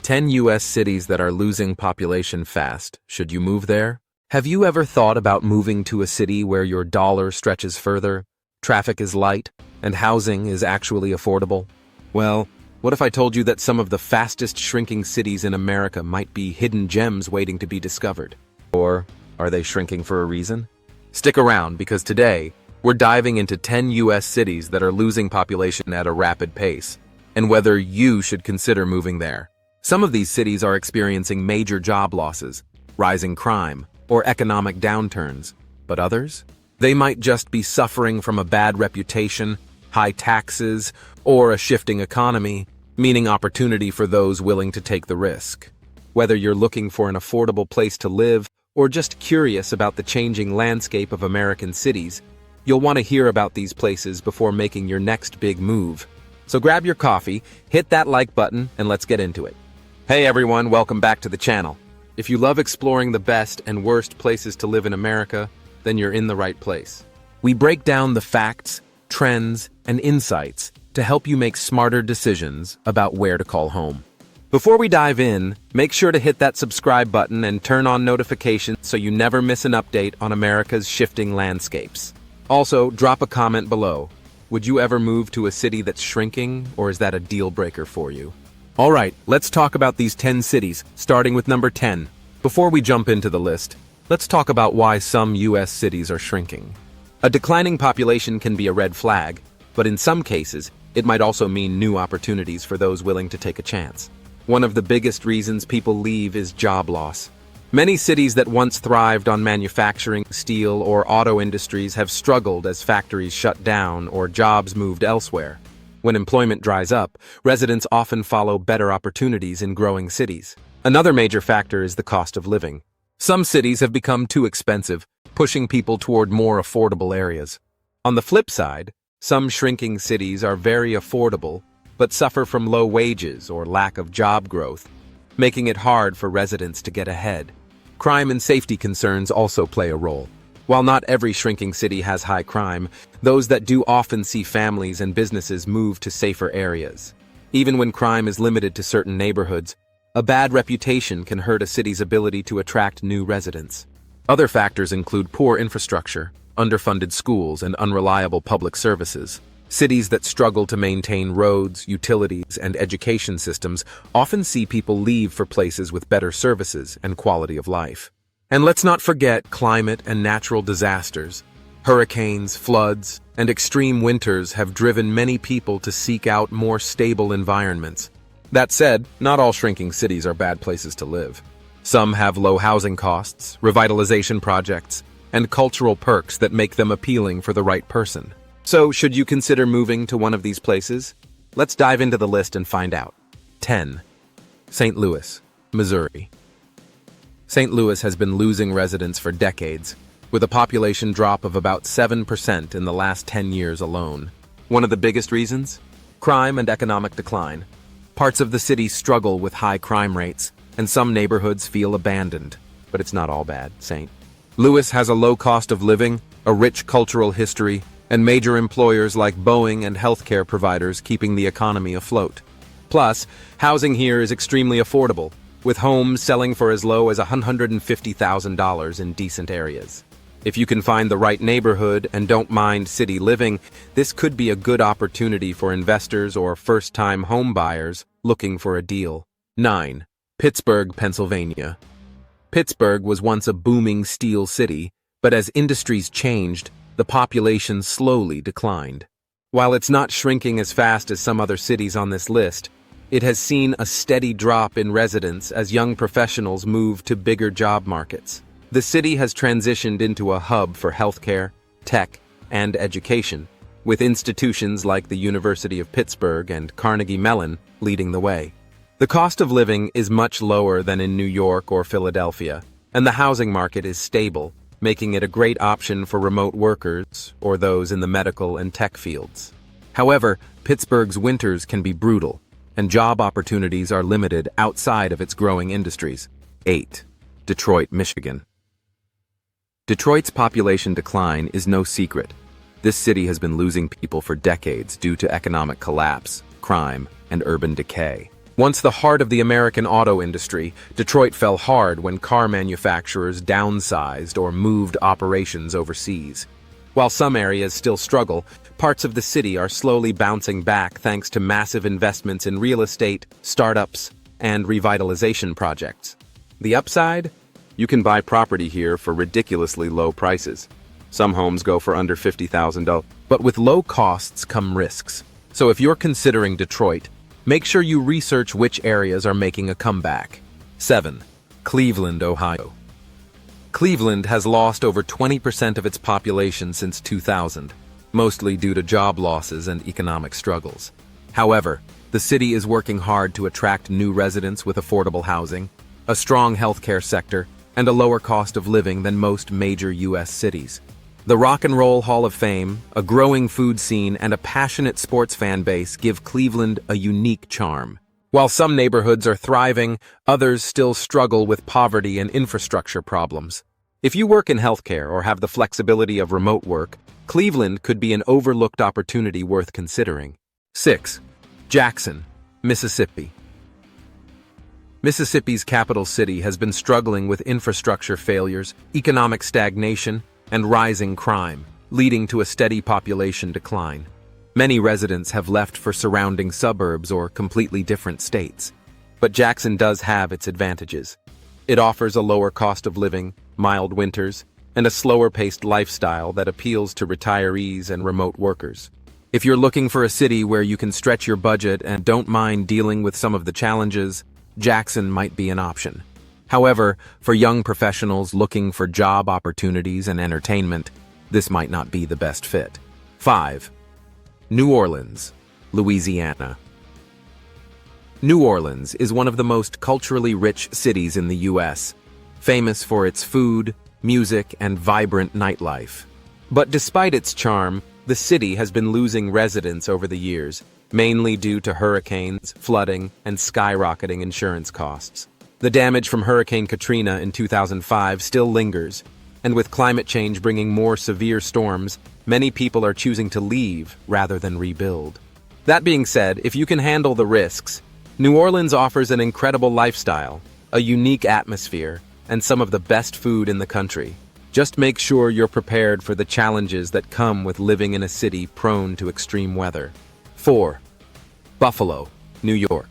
10 U.S. cities that are losing population fast. Should you move there? Have you ever thought about moving to a city where your dollar stretches further, traffic is light, and housing is actually affordable? Well, what if I told you that some of the fastest shrinking cities in America might be hidden gems waiting to be discovered? Or are they shrinking for a reason? Stick around, because today, we're diving into 10 U.S. cities that are losing population at a rapid pace, and whether you should consider moving there. Some of these cities are experiencing major job losses, rising crime, or economic downturns, but others? They might just be suffering from a bad reputation, high taxes, or a shifting economy, meaning opportunity for those willing to take the risk. Whether you're looking for an affordable place to live or just curious about the changing landscape of American cities, you'll want to hear about these places before making your next big move. So grab your coffee, hit that like button, and let's get into it. Hey everyone, welcome back to the channel. If you love exploring the best and worst places to live in America, then you're in the right place. We break down the facts, trends, and insights to help you make smarter decisions about where to call home. Before we dive in, make sure to hit that subscribe button and turn on notifications so you never miss an update on America's shifting landscapes. Also, drop a comment below. Would you ever move to a city that's shrinking, or is that a deal breaker for you? All right, let's talk about these 10 cities, starting with number 10. Before we jump into the list, let's talk about why some U.S. cities are shrinking. A declining population can be a red flag, but in some cases, it might also mean new opportunities for those willing to take a chance. One of the biggest reasons people leave is job loss. Many cities that once thrived on manufacturing, steel, or auto industries have struggled as factories shut down or jobs moved elsewhere. When employment dries up, residents often follow better opportunities in growing cities. Another major factor is the cost of living. Some cities have become too expensive, pushing people toward more affordable areas. On the flip side, some shrinking cities are very affordable, but suffer from low wages or lack of job growth, making it hard for residents to get ahead. Crime and safety concerns also play a role. While not every shrinking city has high crime, those that do often see families and businesses move to safer areas. Even when crime is limited to certain neighborhoods, a bad reputation can hurt a city's ability to attract new residents. Other factors include poor infrastructure, underfunded schools, and unreliable public services. Cities that struggle to maintain roads, utilities, and education systems often see people leave for places with better services and quality of life. And let's not forget climate and natural disasters. Hurricanes, floods, and extreme winters have driven many people to seek out more stable environments. That said, not all shrinking cities are bad places to live. Some have low housing costs, revitalization projects, and cultural perks that make them appealing for the right person. So, should you consider moving to one of these places? Let's dive into the list and find out. 10. St. Louis, Missouri. St. Louis has been losing residents for decades, with a population drop of about 7% in the last 10 years alone. One of the biggest reasons? Crime and economic decline. Parts of the city struggle with high crime rates, and some neighborhoods feel abandoned. But it's not all bad, St. Louis has a low cost of living, a rich cultural history, and major employers like Boeing and healthcare providers keeping the economy afloat. Plus, housing here is extremely affordable, with homes selling for as low as $150,000 in decent areas. If you can find the right neighborhood and don't mind city living, this could be a good opportunity for investors or first-time home buyers looking for a deal. 9. Pittsburgh, Pennsylvania. Pittsburgh was once a booming steel city, but as industries changed, the population slowly declined. While it's not shrinking as fast as some other cities on this list, it has seen a steady drop in residents as young professionals move to bigger job markets. The city has transitioned into a hub for healthcare, tech, and education, with institutions like the University of Pittsburgh and Carnegie Mellon leading the way. The cost of living is much lower than in New York or Philadelphia, and the housing market is stable, making it a great option for remote workers or those in the medical and tech fields. However, Pittsburgh's winters can be brutal, and job opportunities are limited outside of its growing industries. 8. Detroit, Michigan. Detroit's population decline is no secret. This city has been losing people for decades due to economic collapse, crime, and urban decay. Once the heart of the American auto industry, Detroit fell hard when car manufacturers downsized or moved operations overseas. While some areas still struggle, parts of the city are slowly bouncing back thanks to massive investments in real estate, startups, and revitalization projects. The upside? You can buy property here for ridiculously low prices. Some homes go for under $50,000. But with low costs come risks. So if you're considering Detroit, make sure you research which areas are making a comeback. 7. Cleveland, Ohio. Cleveland has lost over 20% of its population since 2000, mostly due to job losses and economic struggles. However, the city is working hard to attract new residents with affordable housing, a strong healthcare sector, and a lower cost of living than most major U.S. cities. The Rock and Roll Hall of Fame, a growing food scene, and a passionate sports fan base give Cleveland a unique charm. While some neighborhoods are thriving, others still struggle with poverty and infrastructure problems. If you work in healthcare or have the flexibility of remote work, Cleveland could be an overlooked opportunity worth considering. 6. Jackson, Mississippi. Mississippi's capital city has been struggling with infrastructure failures, economic stagnation, and rising crime, leading to a steady population decline. Many residents have left for surrounding suburbs or completely different states. But Jackson does have its advantages. It offers a lower cost of living, mild winters, and a slower-paced lifestyle that appeals to retirees and remote workers. If you're looking for a city where you can stretch your budget and don't mind dealing with some of the challenges, Jackson might be an option. However, for young professionals looking for job opportunities and entertainment, this might not be the best fit. 5. New Orleans, Louisiana. New Orleans is one of the most culturally rich cities in the U.S., famous for its food, music, and vibrant nightlife. But despite its charm, the city has been losing residents over the years, mainly due to hurricanes, flooding, and skyrocketing insurance costs. The damage from Hurricane Katrina in 2005 still lingers, and with climate change bringing more severe storms, many people are choosing to leave rather than rebuild. That being said, if you can handle the risks, New Orleans offers an incredible lifestyle, a unique atmosphere, and some of the best food in the country. Just make sure you're prepared for the challenges that come with living in a city prone to extreme weather. 4. Buffalo, New York.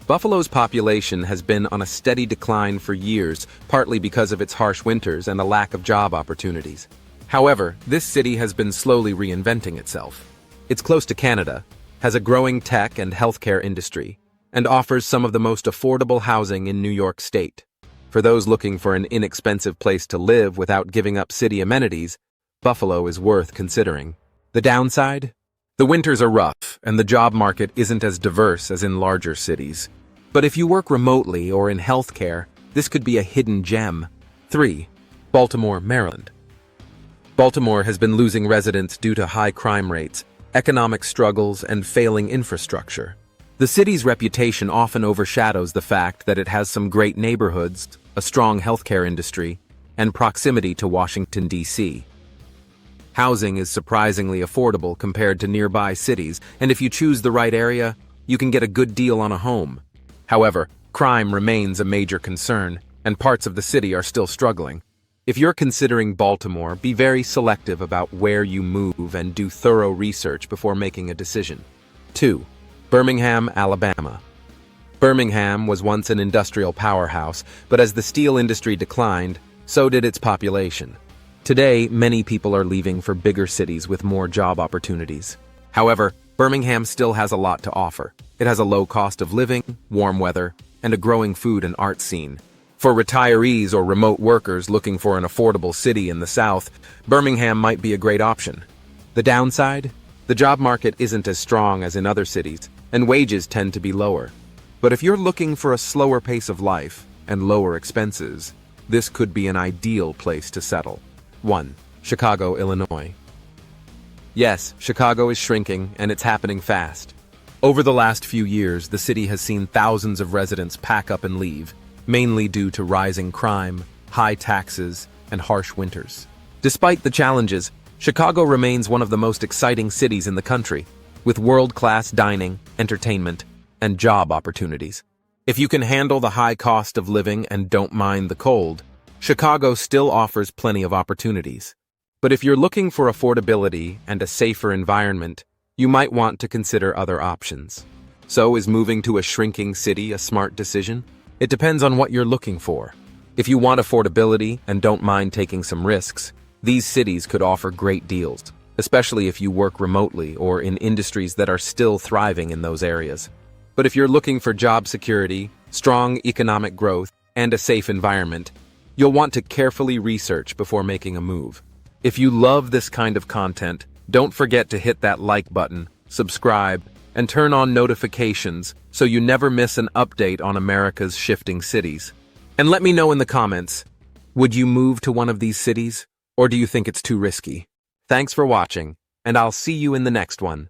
Buffalo's population has been on a steady decline for years, partly because of its harsh winters and a lack of job opportunities. However, this city has been slowly reinventing itself. It's close to Canada, has a growing tech and healthcare industry, and offers some of the most affordable housing in New York State. For those looking for an inexpensive place to live without giving up city amenities, Buffalo is worth considering. The downside? The winters are rough, and the job market isn't as diverse as in larger cities. But if you work remotely or in healthcare, this could be a hidden gem. 3. Baltimore, Maryland. Baltimore has been losing residents due to high crime rates, economic struggles, and failing infrastructure. The city's reputation often overshadows the fact that it has some great neighborhoods, a strong healthcare industry, and proximity to Washington, D.C. Housing is surprisingly affordable compared to nearby cities, and if you choose the right area, you can get a good deal on a home. However, crime remains a major concern, and parts of the city are still struggling. If you're considering Baltimore, be very selective about where you move and do thorough research before making a decision. 2. Birmingham, Alabama. Birmingham was once an industrial powerhouse, but as the steel industry declined, so did its population. Today, many people are leaving for bigger cities with more job opportunities. However, Birmingham still has a lot to offer. It has a low cost of living, warm weather, and a growing food and art scene. For retirees or remote workers looking for an affordable city in the South, Birmingham might be a great option. The downside? The job market isn't as strong as in other cities, and wages tend to be lower. But if you're looking for a slower pace of life and lower expenses, this could be an ideal place to settle. 1. Chicago, Illinois. Yes, Chicago is shrinking, and it's happening fast. Over the last few years, the city has seen thousands of residents pack up and leave, mainly due to rising crime, high taxes, and harsh winters. Despite the challenges, Chicago remains one of the most exciting cities in the country, with world-class dining, entertainment, and job opportunities. If you can handle the high cost of living and don't mind the cold, Chicago still offers plenty of opportunities. But if you're looking for affordability and a safer environment, you might want to consider other options. So, is moving to a shrinking city a smart decision? It depends on what you're looking for. If you want affordability and don't mind taking some risks, these cities could offer great deals, especially if you work remotely or in industries that are still thriving in those areas. But if you're looking for job security, strong economic growth, and a safe environment, you'll want to carefully research before making a move. If you love this kind of content, don't forget to hit that like button, subscribe, and turn on notifications so you never miss an update on America's shifting cities. And let me know in the comments, would you move to one of these cities, or do you think it's too risky? Thanks for watching, and I'll see you in the next one.